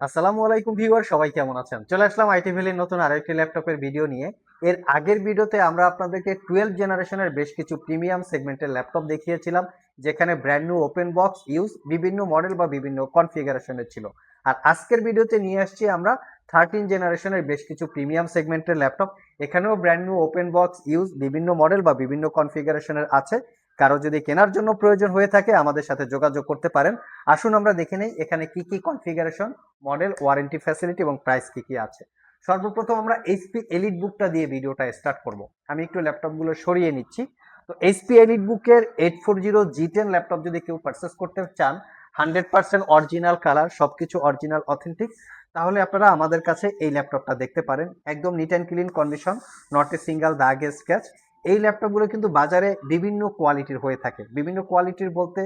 আসসালামু আলাইকুম ভিউয়ার, সবাই কেমন আছেন? চলে আসলাম আইটি ভ্যালির নতুন আরেকটি ল্যাপটপের ভিডিও নিয়ে। এর আগের ভিডিওতে আমরা আপনাদেরকে 12 জেনারেশনের বেশ কিছু প্রিমিয়াম সেগমেন্টের ল্যাপটপ দেখিয়েছিলাম, যেখানে brand new open box use বিভিন্ন মডেল বা বিভিন্ন কনফিগারেশনের ছিল। আর আজকের ভিডিওতে নিয়ে আসছি আমরা 13 জেনারেশনের বেশ কিছু প্রিমিয়াম সেগমেন্টের ল্যাপটপ। এখানেও brand new open box use বিভিন্ন মডেল বা বিভিন্ন কনফিগারেশনের আছে। কারো যদি কেনার জন্য প্রয়োজন হয়ে থাকে আমাদের সাথে যোগাযোগ করতে পারেন। আসুন আমরা দেখে নেই এখানে কি কি কনফিগারেশন, মডেল, ওয়ারেন্টি ফ্যাসিলিটি এবং প্রাইস কি কি আছে। সর্বপ্রথম আমরা এইচপি এলিট বুকটা দিয়ে ভিডিওটা স্টার্ট করব। আমি একটু ল্যাপটপগুলো সরিয়ে নিচ্ছি। তো এইচপি এলিট বুকের 840 G10 ল্যাপটপ যদি কেউ পারচেস করতে চান, 100% অরিজিনাল কালার, সবকিছু অরিজিনাল অথেন্টিক, তাহলে আপনারা আমাদের কাছে এই ল্যাপটপটা দেখতে পারেন। একদম NEET and clean condition, not a single দাগ স্ক্র্যাচ। এই ল্যাপটপগুলো কিন্তু বাজারে বিভিন্ন কোয়ালিটির হয়ে থাকে। বিভিন্ন কোয়ালিটির বলতে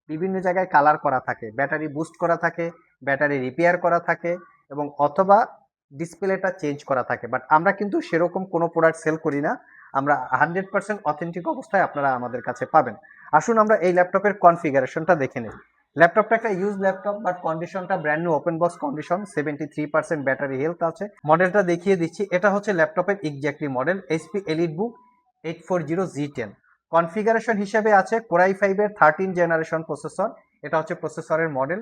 বিভিন্ন জায়গায় কালার করা থাকে, ব্যাটারি বুস্ট করা থাকে, ব্যাটারি রিপেয়ার করা থাকে এবং অথবা ডিসপ্লেটা চেঞ্জ করা থাকে। বাট আমরা কিন্তু সেরকম কোনো প্রোডাক্ট সেল করি না। আমরা 100% অথেন্টিক অবস্থায় আপনারা আমাদের কাছে পাবেন। আসুন আমরা এই ল্যাপটপের কনফিগারেশনটা দেখে নিই। ল্যাপটপটা একটা ইউজ ল্যাপটপ, বাট কন্ডিশনটা brand new open box condition, 73% battery health আছে। মডেলটা দেখিয়ে দিচ্ছি, এটা হচ্ছে ল্যাপটপের এক্স্যাক্টলি মডেল এইচপি এলিট বুক 840 G10। কনফিগারেশন হিসেবে আছে কোরাই 5-এর 13 জেনারেশন প্রসেসর। এটা হচ্ছে প্রসেসরের মডেল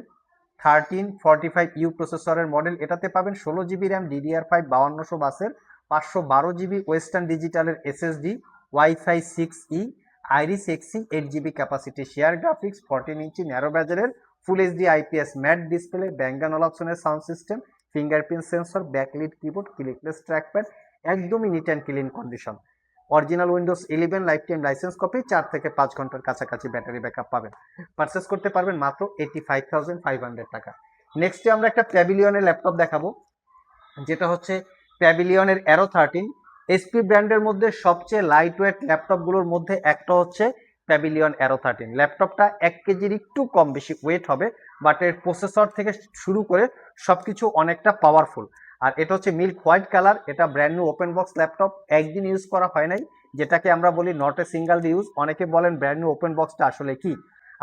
1345U প্রসেসরের মডেল। এটাতে পাবেন 16 GB র্যাম, DDR5 5200 বাসের, 512 GB ওয়েস্টার্ন ডিজিটালের SSD, wifi 6E, Iris Xe, 8 GB capacity share graphics, 14 inch narrow ব্যাজেলের full HD IPS matte display, Bang and অলাপসনের sound system, fingerprint sensor, backlit keyboard, clickless trackpad, একদমই neat and clean condition. Original Windows 11 lifetime license copy, 4 থেকে 5 ঘন্টার কাছাকাছি battery backup পাবেন। Purchase করতে পারবেন মাত্র 85,500 টাকা। নেক্সটে আমরা একটা প্যাভিলিয়নের ল্যাপটপ দেখাবো, যেটা হচ্ছে প্যাভিলিয়নের অ্যারো 13। এসপি ব্র্যান্ডের মধ্যে সবচেয়ে লাইট ওয়েট ল্যাপটপগুলোর মধ্যে একটা হচ্ছে প্যাভিলিয়ন অ্যারো 13। ল্যাপটপটা 1 কেজির একটু কম বেশি ওয়েট হবে, বাট এর প্রসেসর থেকে শুরু করে সবকিছু অনেকটা পাওয়ারফুল। আর এটা হচ্ছে মিল্ক হোয়াইট কালার। এটা brand new open box laptop, একদিন ইউজ করা হয় নাই, যেটাকে আমরা বলি নট এ সিঙ্গেল ইউজ। অনেকে বলেন ব্র্যান্ড নিউ ওপেন বক্সটা আসলে কি।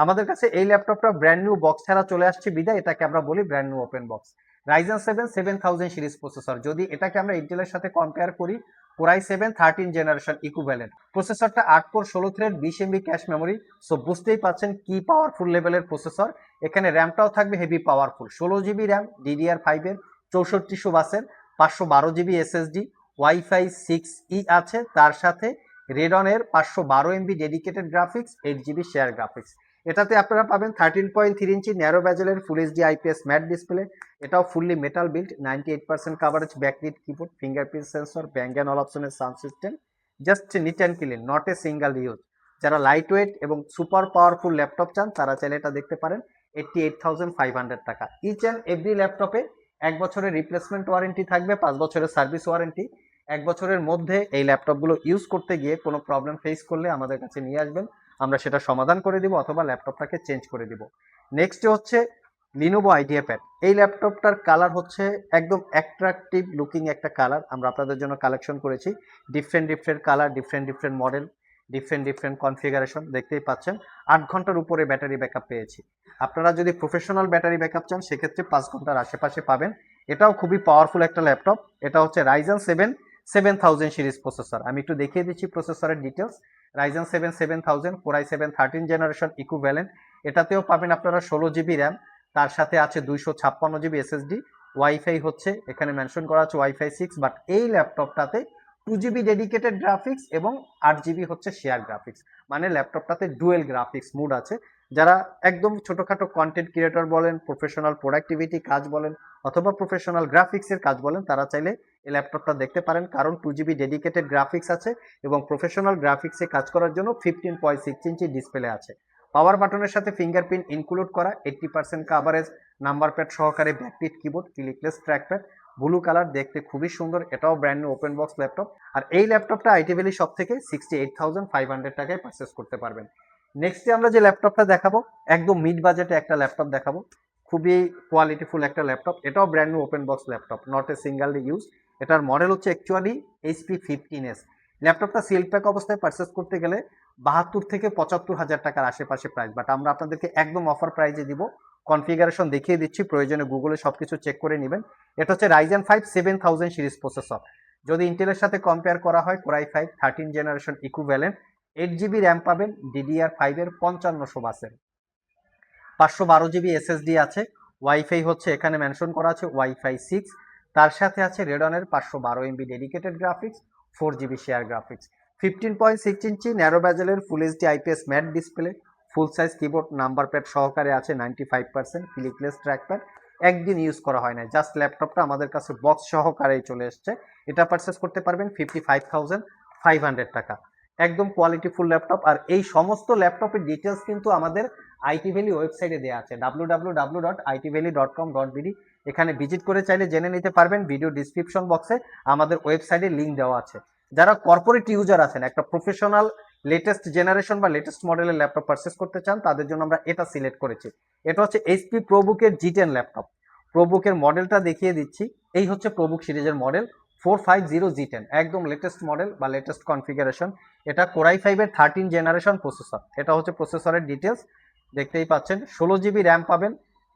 আমাদের কাছে এই ল্যাপটপটা ব্র্যান্ড নিউ বক্স ছাড়া চলে আসছে বিদায় এটাকে আমরা বলি brand new open box. Ryzen 7 7000 series processor. যদি এটাকে আমরা ইন্টেলের সাথে কম্পেয়ার করি, কোরাই 7 13 জেনারেশন ইকুইভ্যালেন্ট। প্রসেসরটা 8 core 16 thread, 20 MB cache memory. So বুঝতেই পাচ্ছেন কি পাওয়ারফুল লেভেলের প্রসেসর। এখানে র্যামটাও থাকবে heavy powerful, 16 GB RAM, DDR5 এর 6400 বাসের, 512 GB এসএসডি, ওয়াইফাই 6E আছে। তার সাথে রেডনের 512 MB dedicated graphics, 8 GB share graphics. এটাতে আপনারা পাবেন 13.3 ইঞ্চি ন্যারো ব্যাজেলের full HD IPS matte display. এটাও fully metal build, 98% coverage, backlit keyboard, fingerprint sensor, Bang and অল অপশনের sound system. Just neat and clean, not a single use. যারা lightweight এবং super powerful laptop চান তারা চাইলে এটা দেখতে পারেন। 88,500 টাকা। ইচ অ্যান্ড এভরি ল্যাপটপে 1 বছরের রিপ্লেসমেন্ট ওয়ারেন্টি থাকবে, 5 বছরের সার্ভিস ওয়ারেন্টি। 1 বছরের মধ্যে এই ল্যাপটপগুলো ইউজ করতে গিয়ে কোনো প্রবলেম ফেস করলে আমাদের কাছে নিয়ে আসবেন, আমরা সেটা সমাধান করে দিব অথবা ল্যাপটপটাকে চেঞ্জ করে দিব। নেক্সট হচ্ছে লিনোভো আইডিয়া প্যাড। এই ল্যাপটপটার কালার হচ্ছে একদম অ্যাট্রাকটিভ লুকিং একটা কালার। আমরা আপনাদের জন্য কালেকশন করেছি different different colour, different different model, different different configuration. দেখতেই পাচ্ছেন 8 ঘন্টার উপরে ব্যাটারি ব্যাকআপ পেয়েছি। আপনারা যদি প্রফেশনাল ব্যাটারি ব্যাকআপ চান সেক্ষেত্রে 5 ঘন্টার আশেপাশে পাবেন। এটাও খুবই পাওয়ারফুল একটা ল্যাপটপ। এটা হচ্ছে রাইজেন 7 7000 সিরিজ প্রসেসর। আমি একটু দেখিয়ে দিচ্ছি প্রসেসরের details. Ryzen 7 7000, core i 7 13 generation equivalent. এটাতেও পাবেন আপনারা 16 GB র্যাম, তার সাথে আছে 256 GB এসএসডি, ওয়াইফাই হচ্ছে এখানে মেনশন করা আছে ওয়াইফাই 6। বাট এই ল্যাপটপটাতে 2 GB ডেডিকেটেড গ্রাফিক্স এবং 8 GB হচ্ছে শেয়ার গ্রাফিক্স। মানে ল্যাপটপটাতে ডুয়েল গ্রাফিক্স মুড আছে। যারা একদম ছোটখাটো কন্টেন্ট ক্রিয়েটর বলেন, প্রফেশনাল প্রোডাক্টিভিটি কাজ বলেন অথবা প্রফেশনাল গ্রাফিক্সের কাজ বলেন, তারা চাইলে এই ল্যাপটপটা দেখতে পারেন। কারণ 2 GB ডেডিকেটেড গ্রাফিক্স আছে এবং প্রফেশনাল গ্রাফিক্সে কাজ করার জন্য 15.6 ইঞ্চি ডিসপ্লে আছে। পাওয়ার বাটনের সাথে ফিঙ্গারপ্রিন্ট ইনক্লুড করা, 80% কাভারেজ, নাম্বার প্যাড সহকারে backlit keyboard, clickless trackpad, blue colour, দেখতে খুবই সুন্দর। এটাও brand new open box laptop. আর এই ল্যাপটপটা আইটি ভ্যালি শপ থেকে 68,500 টাকায় পারচেস করতে পারবেন। নেক্সটে আমরা যে ল্যাপটপটা দেখাবো, একদম মিড বাজেটে একটা ল্যাপটপ দেখাবো, খুবই কোয়ালিটিফুল একটা ল্যাপটপ। এটাও brand new open box laptop, not a single use. এটার মডেল হচ্ছে অ্যাকচুয়ালি এইচপি 15s। ল্যাপটপটা সিল প্যাক অবস্থায় পারচেস করতে গেলে 72 থেকে 75 হাজার টাকার আশেপাশে প্রাইস, বাট আমরা আপনাদেরকে একদম অফার প্রাইজে দিব, কনফিগারেশন দেখিয়ে দিচ্ছি, প্রয়োজনে গুগলে সবকিছু চেক করে নেবেন। এটা হচ্ছে Ryzen 5 7000 সিরিজ প্রসেসর। যদি ইন্টেলের সাথে কম্পেয়ার করা হয় Core i5 13 generation equivalent 8GB RAM পাবেন, DDR5 এর 5500 বাসের, 512 জিবি এসএসডি আছে। ওয়াইফাই হচ্ছে এখানে মেনশন করা আছে ওয়াইফাই 6, তার সাথে আছে রেডনের 512 MB dedicated graphics, 4GB share graphics, 15.6 inch narrow ব্যাজেলের full HD IPS matte display, full size keyboard number pad সহকারে আছে 95% ক্লিকলেস ট্র্যাকপ্যাড। একদিন ইউজ করা হয় না, জাস্ট ল্যাপটপটা আমাদের কাছে বক্স সহকারেই চলে এসছে। এটা পারচেস করতে পারবেন 55,500 টাকা, একদম কোয়ালিটিফুল ল্যাপটপ। আর এই সমস্ত ল্যাপটপের ডিটেলস কিন্তু আমাদের আইটি ভ্যালি ওয়েবসাইটে দেওয়া আছে www.itvalley.com.bd। এখানে ভিজিট করে চাইলে জেনে নিতে পারবেন। ভিডিও ডিসক্রিপশন বক্সে আমাদের ওয়েবসাইটের লিঙ্ক দেওয়া আছে। যারা কর্পোরেট ইউজার আছেন, একটা প্রফেশনাল লেটেস্ট জেনারেশন বা লেটেস্ট মডেলের ল্যাপটপ পারচেস করতে চান, তাদের জন্য আমরা এটা সিলেক্ট করেছি। এটা হচ্ছে এইচপি প্রোবুকের G10 ল্যাপটপ। প্রোবুকের মডেলটা দেখিয়ে দিচ্ছি। এই হচ্ছে প্রোবুক সিরিজের মডেল 450 G10, একদম লেটেস্ট মডেল বা লেটেস্ট কনফিগারেশন। এটা Core i5 এর 13 জেনারেশন প্রসেসর। এটা হচ্ছে প্রসেসরের ডিটেলস, দেখতেই পাচ্ছেন। 16GB র্যাম পাবেন,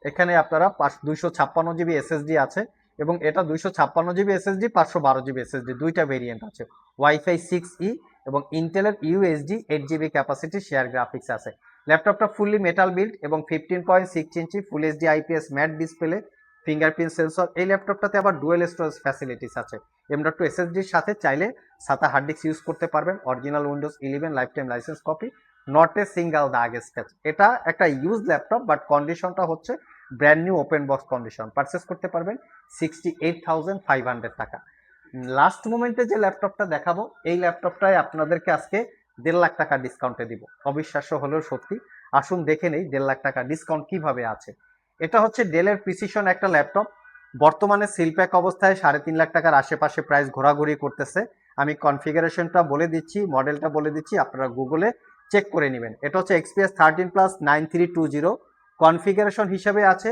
এখানে আপনারা 256GB এসএসডি আছে, এবং এটা 256GB এসএসডি 512GB এসএসডি দুইটা ভেরিয়েন্ট আছে। ওয়াইফাই 6E এবং ইন্টেলের USD 8GB capacity share graphics আছে। ল্যাপটপটা ফুললি মেটাল বিল্ড এবং 15.6 inch full HD IPS matte display, fingerprint sensor. এই ল্যাপটপটাতে আবার ডুয়েল স্টোরেজ ফ্যাসিলিটিস আছে। M.2 এসএসডির সাথে চাইলে SATA হার্ড ডিস্ক ইউজ করতে পারবেন। Original Windows 11 lifetime license copy, not a single দাগ স্ক্র্যাচ। এটা একটা ইউজ ল্যাপটপ, বাট কন্ডিশনটা হচ্ছে brand new open box condition. Purchase করতে পারবেন 68,500 টাকা। লাস্ট মোমেন্টে যে ল্যাপটপটা দেখাবো, এই ল্যাপটপটায় আপনাদেরকে আজকে 1.5 লাখ টাকা ডিসকাউন্টে দিব। অবিশ্বাস্য হলেও সত্যি, আসুন দেখে নেই 1.5 লাখ টাকা ডিসকাউন্ট কিভাবে আছে। এটা হচ্ছে ডেলের প্রিসিশন একটা ল্যাপটপ, বর্তমানে সিলপ্যাক অবস্থায় 3.5 লাখ টাকার আশেপাশে প্রাইস ঘোরাঘুরি করতেছে। আমি কনফিগারেশনটা বলে দিচ্ছি, মডেলটা বলে দিচ্ছি, আপনারা গুগলে চেক করে নেবেন। এটা হচ্ছে XPS 13 প্লাস 9320। কনফিগারেশন হিসেবে আছে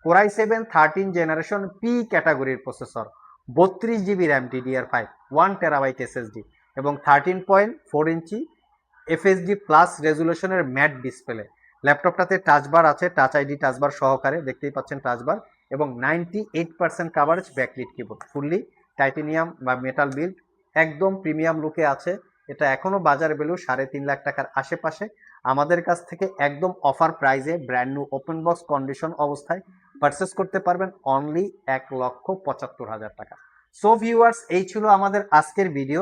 Core i7 13 জেনারেশন পি ক্যাটাগরির processor, 32GB RAM, DDR5, 1TB SSD এবং 13.4 ইঞ্চি এফএসডি প্লাস রেজুলেশনের ম্যাট ডিসপ্লে। ল্যাপটপটাতে টাচবার আছে, টাচ আইডি টাচবার সহকারে, দেখতেই পাচ্ছেন টাচবার, এবং 98% coverage backlit keyboard, fully titanium বা মেটাল বিল্ড, একদম প্রিমিয়াম লুকে আছে। এটা এখনো বাজার ভ্যালু 3.5 লাখ টাকার আশেপাশে। আমাদের কাছ থেকে একদম অফার প্রাইজে brand new open box condition অবস্থায় পারচেস করতে পারবেন অনলি 1,75,000 টাকা। সো ভিউয়ার্স, এই ছিল আমাদের আজকের ভিডিও।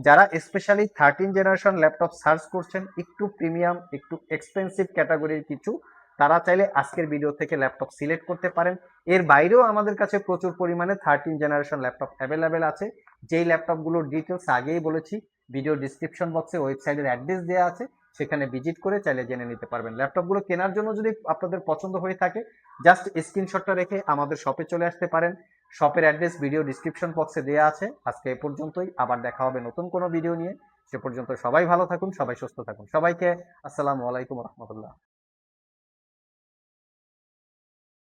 যারা স্পেশালি 13 জেনারেশন ল্যাপটপ সার্চ করছেন, একটু প্রিমিয়াম একটু এক্সপেন্সিভ ক্যাটাগরির কিছু, তারা চাইলে আজকের ভিডিও থেকে ল্যাপটপ সিলেক্ট করতে পারেন। এর বাইরেও আমাদের কাছে প্রচুর পরিমাণে 13 জেনারেশন ল্যাপটপ অ্যাভেলেবেল আছে, যেই ল্যাপটপগুলোর ডিটেলস আগেই বলেছি। ভিডিও ডিসক্রিপশন বক্সে ওয়েবসাইটের অ্যাড্রেস দেওয়া আছে, সেখানে ভিজিট করে চাইলে জেনে নিতে পারবেন। ল্যাপটপগুলো কেনার জন্য যদি আপনাদের পছন্দ হয়ে থাকে, জাস্ট স্ক্রিনশটটা রেখে আমাদের শপে চলে আসতে পারেন। শপের অ্যাড্রেস ভিডিও ডিসক্রিপশন বক্সে দেওয়া আছে। আজকে এ পর্যন্তই, আবার দেখা হবে নতুন কোনো ভিডিও নিয়ে। সে পর্যন্ত সবাই ভালো থাকুন, সবাই সুস্থ থাকুন। সবাইকে আসসালামু আলাইকুম রহমতুল্লাহ।